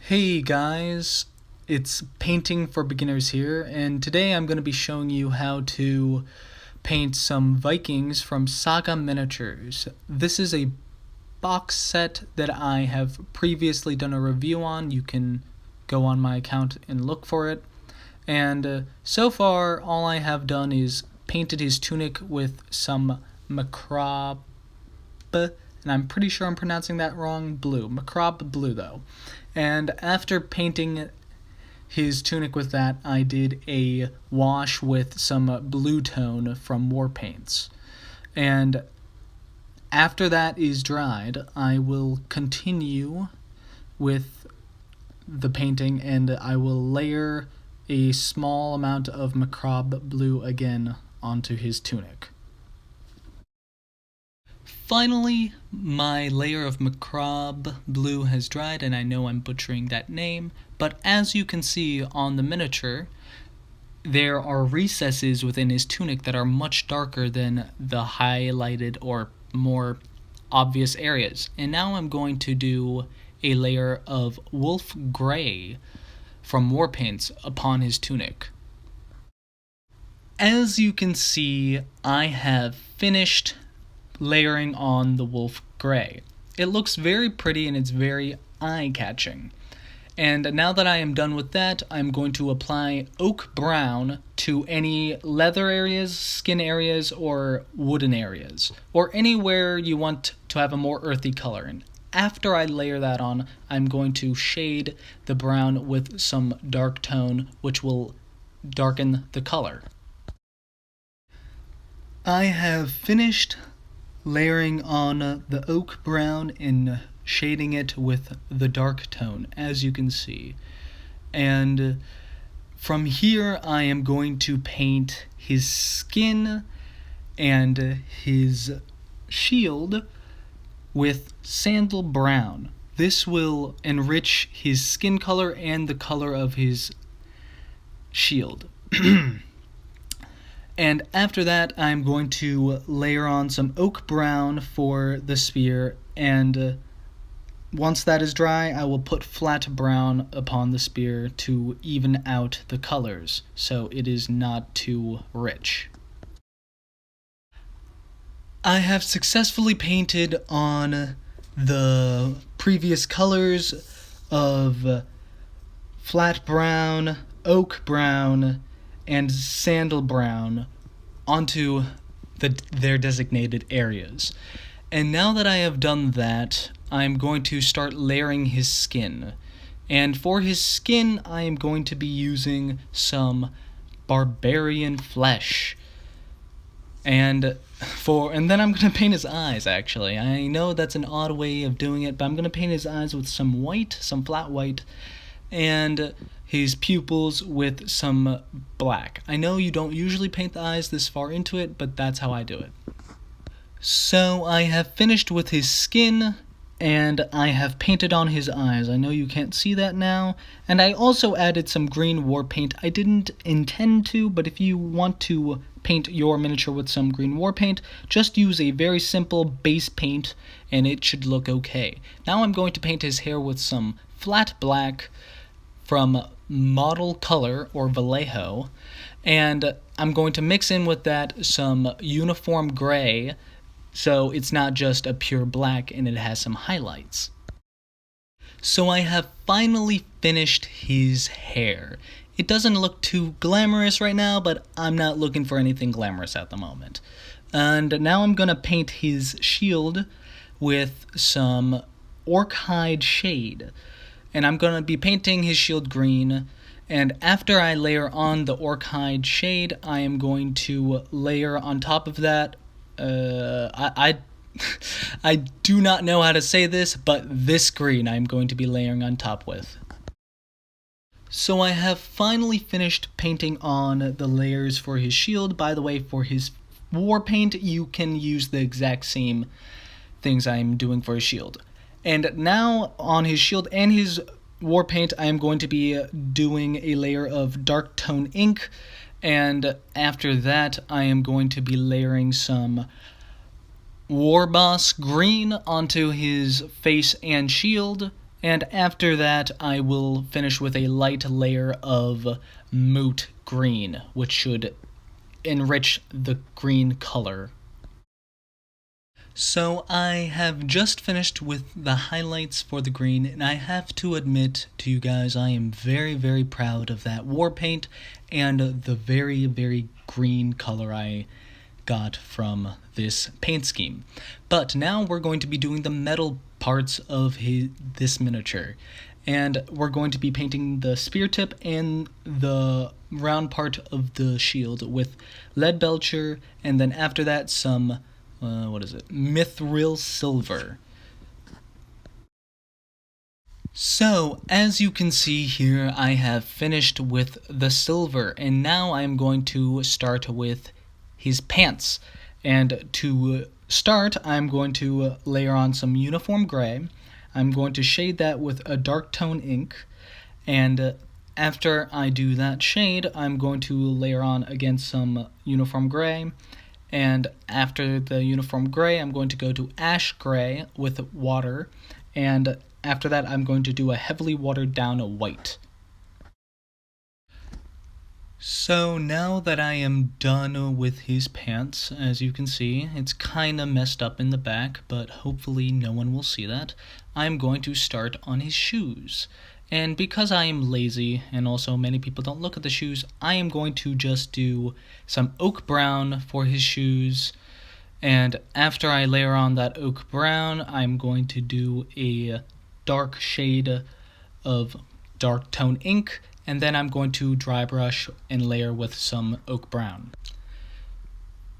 Hey guys, it's Painting for Beginners here, and today I'm going to be showing you how to paint some Vikings from Saga miniatures. This is a box set that I have previously done a review on. You can go on my account and look for it. And so far, all I have done is painted his tunic with some macabre, and I'm pretty sure I'm pronouncing that wrong, macabre blue though. And after painting his tunic with that, I did a wash with some blue tone from War Paints. And after that is dried, I will continue with the painting and I will layer a small amount of macabre blue again onto his tunic. Finally, my layer of macabre blue has dried, and I know I'm butchering that name, but as you can see on the miniature, there are recesses within his tunic that are much darker than the highlighted or more obvious areas. And now I'm going to do a layer of wolf gray from War Paints upon his tunic. As you can see, I have finished layering on the wolf gray. It looks very pretty and it's very eye-catching. And now that I am done with that, I'm going to apply oak brown to any leather areas, skin areas, or wooden areas, or anywhere you want to have a more earthy color. And after I layer that on, I'm going to shade the brown with some dark tone, which will darken the color. I have finished layering on the oak brown and shading it with the dark tone, as you can see. And from here I am going to paint his skin and his shield with sandal brown. This will enrich his skin color and the color of his shield. And after that, I'm going to layer on some oak brown for the spear, and once that is dry, I will put flat brown upon the spear to even out the colors, so it is not too rich. I have successfully painted on the previous colors of flat brown, oak brown, and sandal brown onto their designated areas. And now that I have done that, I'm going to start layering his skin. And for his skin, I am going to be using some barbarian flesh. And then I'm going to paint his eyes, actually. I know that's an odd way of doing it, but I'm going to paint his eyes with some white, some flat white, and his pupils with some black. I know you don't usually paint the eyes this far into it, but that's how I do it. So I have finished with his skin, and I have painted on his eyes. I know you can't see that now. And I also added some green war paint. I didn't intend to, but if you want to paint your miniature with some green war paint, just use a very simple base paint, and it should look okay. Now I'm going to paint his hair with some flat black from Model Color or Vallejo, and I'm going to mix in with that some uniform gray so it's not just a pure black and it has some highlights. So I have finally finished his hair. It doesn't look too glamorous right now, but I'm not looking for anything glamorous at the moment. And now I'm going to paint his shield with some orc hide shade. And I'm going to be painting his shield green, and after I layer on the orc hide shade, I am going to layer on top of that, I do not know how to say this, but this green I'm going to be layering on top with. So I have finally finished painting on the layers for his shield. By the way, for his war paint, you can use the exact same things I'm doing for his shield. And now on his shield and his war paint, I am going to be doing a layer of dark tone ink. And after that, I am going to be layering some War Boss green onto his face and shield. And after that, I will finish with a light layer of moot green, which should enrich the green color. So I have just finished with the highlights for the green, and I have to admit to you guys, I am very, very proud of that war paint and the very, very green color I got from this paint scheme. But now we're going to be doing the metal parts of this miniature. And we're going to be painting the spear tip and the round part of the shield with lead belcher, and then after that some mithril silver. So, as you can see here, I have finished with the silver, and now I'm going to start with his pants. And to start, I'm going to layer on some uniform gray. I'm going to shade that with a dark tone ink, and after I do that shade, I'm going to layer on again some uniform gray. And after the uniform gray, I'm going to go to ash gray with water. And after that, I'm going to do a heavily watered down white. So now that I am done with his pants, as you can see, it's kinda messed up in the back, but hopefully no one will see that. I'm going to start on his shoes. And because I am lazy, and also many people don't look at the shoes, I am going to just do some oak brown for his shoes. And after I layer on that oak brown, I'm going to do a dark shade of dark tone ink, and then I'm going to dry brush and layer with some oak brown.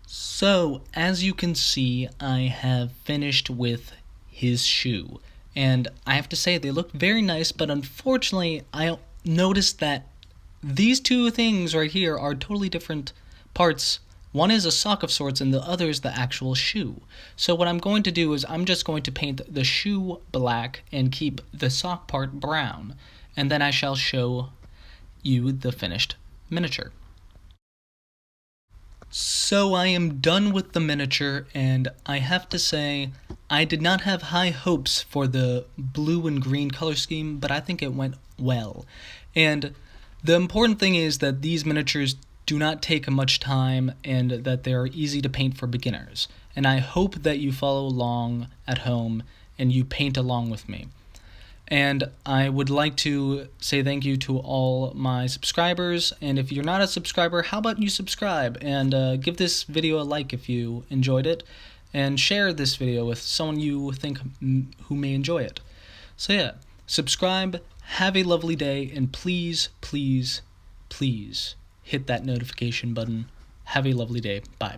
So, as you can see, I have finished with his shoe. And I have to say, they look very nice, but unfortunately, I noticed that these two things right here are totally different parts. One is a sock of sorts, and the other is the actual shoe. So what I'm going to do is I'm just going to paint the shoe black and keep the sock part brown. And then I shall show you the finished miniature. So I am done with the miniature, and I have to say, I did not have high hopes for the blue and green color scheme, but I think it went well. And the important thing is that these miniatures do not take much time and that they are easy to paint for beginners. And I hope that you follow along at home and you paint along with me. And I would like to say thank you to all my subscribers, and if you're not a subscriber, how about you subscribe and give this video a like if you enjoyed it, and share this video with someone you think who may enjoy it. So yeah, subscribe, have a lovely day, and please, please, please hit that notification button. Have a lovely day. Bye.